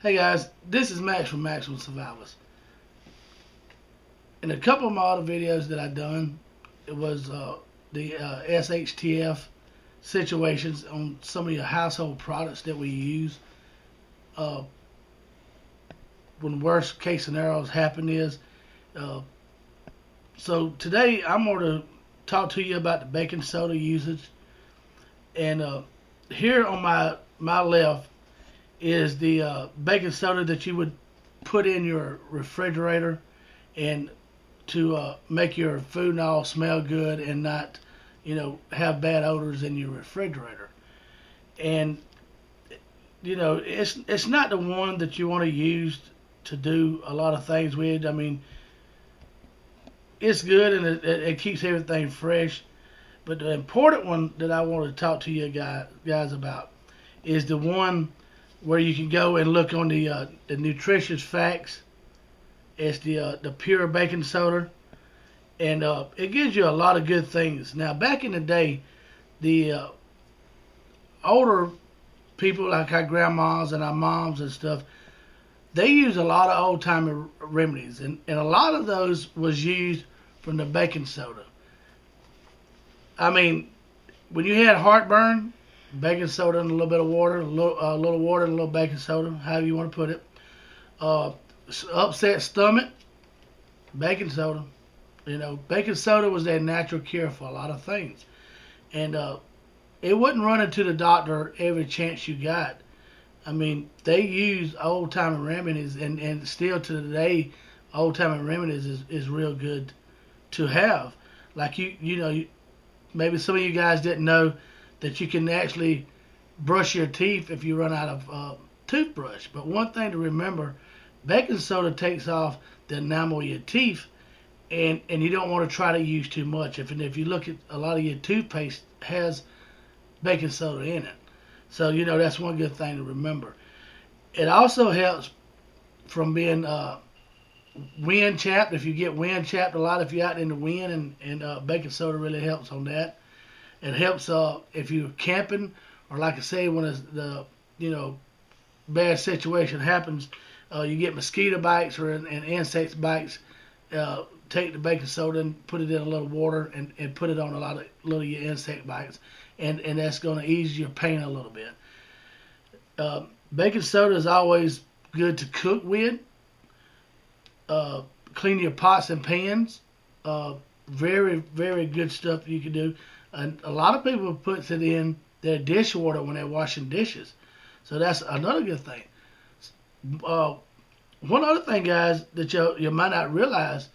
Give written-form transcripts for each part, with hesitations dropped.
Hey guys, this is Max from Maximum Survivors. In a couple of my other videos that I've done, it was the SHTF situations on some of your household products that we use. Uh, when worst case scenarios happen is, uh, so today I'm going to talk to you about the baking soda usage. And here on my left is the baking soda that you would put in your refrigerator and to make your food and all smell good and not, have bad odors in your refrigerator. And it's not the one that you want to use to do a lot of things with. I mean, it's good and it keeps everything fresh. But the important one that I want to talk to you guys about is the one where you can go and look on the nutritious facts. It's the pure baking soda, and it gives you a lot of good things. Now, back in the day, the older people like our grandmas and our moms and stuff, they used a lot of old time remedies, and a lot of those was used from the baking soda. I mean, when you had heartburn, baking soda and a little bit of water, a little water and a little baking soda, however you want to put it. Uh, Upset stomach, baking soda. Baking soda was their natural cure for a lot of things. And it wasn't running to the doctor every chance you got. I mean, they used old time remedies, and still to today, old time remedies is real good to have. Like maybe some of you guys didn't know that you can actually brush your teeth if you run out of toothbrush. But one thing to remember, baking soda takes off the enamel of your teeth, and you don't want to try to use too much. If you look at a lot of your toothpaste has baking soda in it. So, that's one good thing to remember. It also helps from being wind chapped. If you get wind chapped a lot, if you're out in the wind, and baking soda really helps on that. It helps if you're camping, or like I say, when the bad situation happens, you get mosquito bites and insect bites. Take the baking soda and put it in a little water and put it on a lot of little your insect bites, and that's going to ease your pain a little bit. Baking soda is always good to cook with. Clean your pots and pans. Very, very good stuff you can do. And a lot of people puts it in their dishwater when they're washing dishes. So that's another good thing. One other thing, guys, that you might not realize,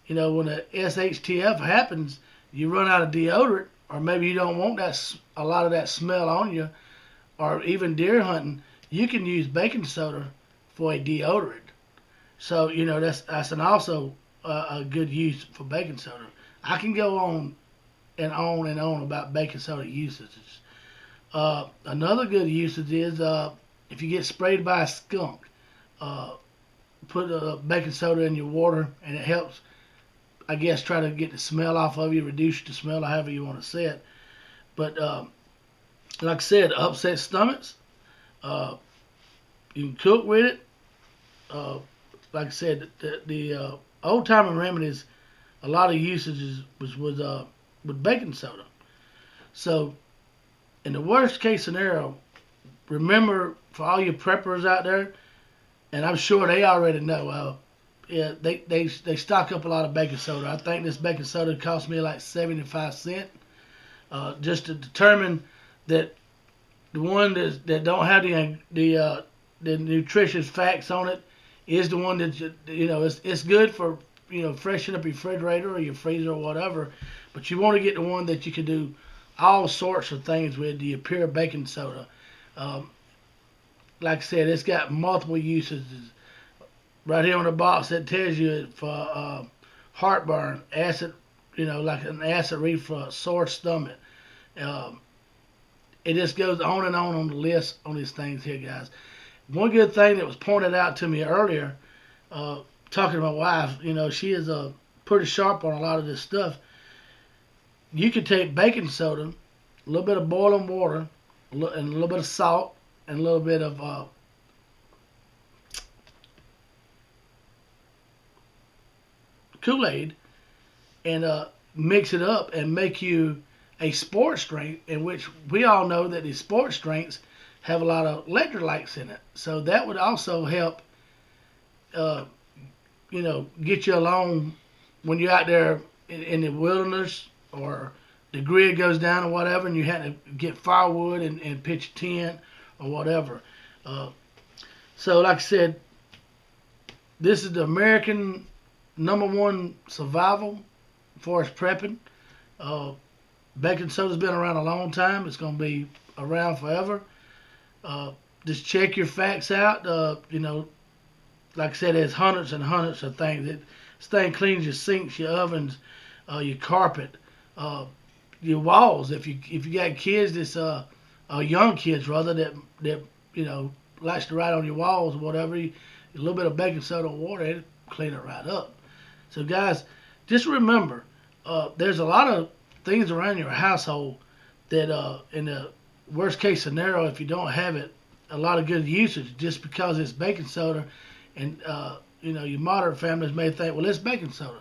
when the SHTF happens, you run out of deodorant, or maybe you don't want a lot of that smell on you, or even deer hunting, you can use baking soda for a deodorant. So that's also a good use for baking soda. I can go on and on and on about baking soda usages. Another good usage is if you get sprayed by a skunk, put baking soda in your water, and it helps, I guess, try to get the smell off of you, reduce the smell, or however you want to say it. But like I said, upset stomachs, you can cook with it. Like I said, the old time remedies, a lot of usages was with baking soda. So, in the worst case scenario, remember, for all you preppers out there, and I'm sure they already know, yeah, they stock up a lot of baking soda. I think this baking soda cost me like 75 cents, just to determine that the one that don't have the nutritious facts on it is the one that it's good for freshen up your refrigerator or your freezer or whatever. But you want to get the one that you can do all sorts of things with, the pure baking soda. Like I said, it's got multiple uses. Right here on the box, it tells you for heartburn, acid, like an acid reflux, sore stomach. Um, it just goes on the list on these things here, guys. One good thing that was pointed out to me earlier, talking to my wife, she is pretty sharp on a lot of this stuff. You could take baking soda, a little bit of boiling water, and a little bit of salt, and a little bit of Kool-Aid and mix it up and make you a sports drink, in which we all know that these sports drinks have a lot of electrolytes in it. So that would also help, get you along when you're out there in the wilderness, or the grid goes down or whatever, and you had to get firewood and pitch a tent or whatever. So like I said, this is the American #1 survival for us prepping. Baking soda's been around a long time. It's going to be around forever. Just check your facts out. Like I said, there's hundreds and hundreds of things. This thing cleans your sinks, your ovens, your carpet, your walls. If you got kids that's young kids rather that likes to write on your walls or whatever, a little bit of baking soda and water, it'll clean it right up. So guys, just remember, there's a lot of things around your household that in the worst case scenario, if you don't have it, a lot of good usage just because it's baking soda. And your modern families may think, well, it's baking soda.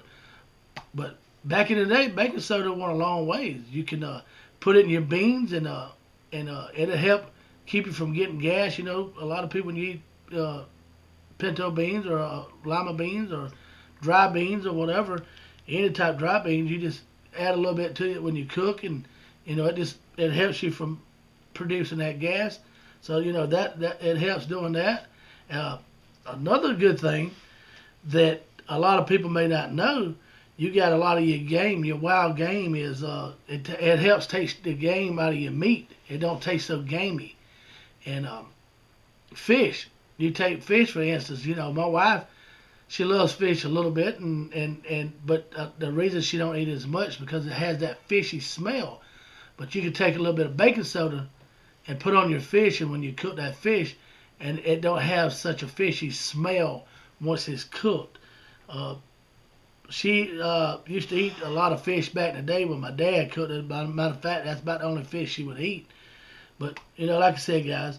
But back in the day, baking soda went a long ways. You can put it in your beans, and it'll help keep you from getting gas. A lot of people, when you eat pinto beans or lima beans or dry beans or whatever, any type of dry beans, you just add a little bit to it when you cook, and it helps you from producing that gas. So that it helps doing that. Another good thing that a lot of people may not know, you got a lot of your wild game is it helps taste the game out of your meat. It don't taste so gamey. And fish, you take fish for instance. My wife, she loves fish a little bit, but the reason she don't eat it as much because it has that fishy smell. But you can take a little bit of baking soda and put on your fish, and when you cook that fish, and it don't have such a fishy smell once it's cooked. She used to eat a lot of fish back in the day when my dad cooked it. Matter of fact, that's about the only fish she would eat. But like I said, guys,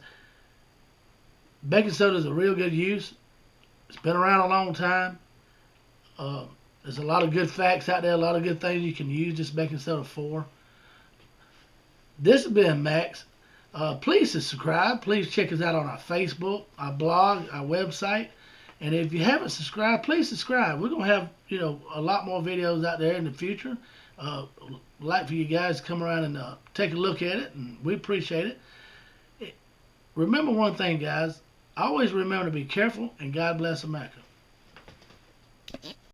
baking soda is a real good use. It's been around a long time. There's a lot of good facts out there, a lot of good things you can use this baking soda for. This has been Max. Please subscribe. Please check us out on our Facebook, our blog, our website. And if you haven't subscribed, please subscribe. We're going to have, a lot more videos out there in the future. Like for you guys to come around and take a look at it, and we appreciate it. Remember one thing, guys. Always remember to be careful, and God bless America.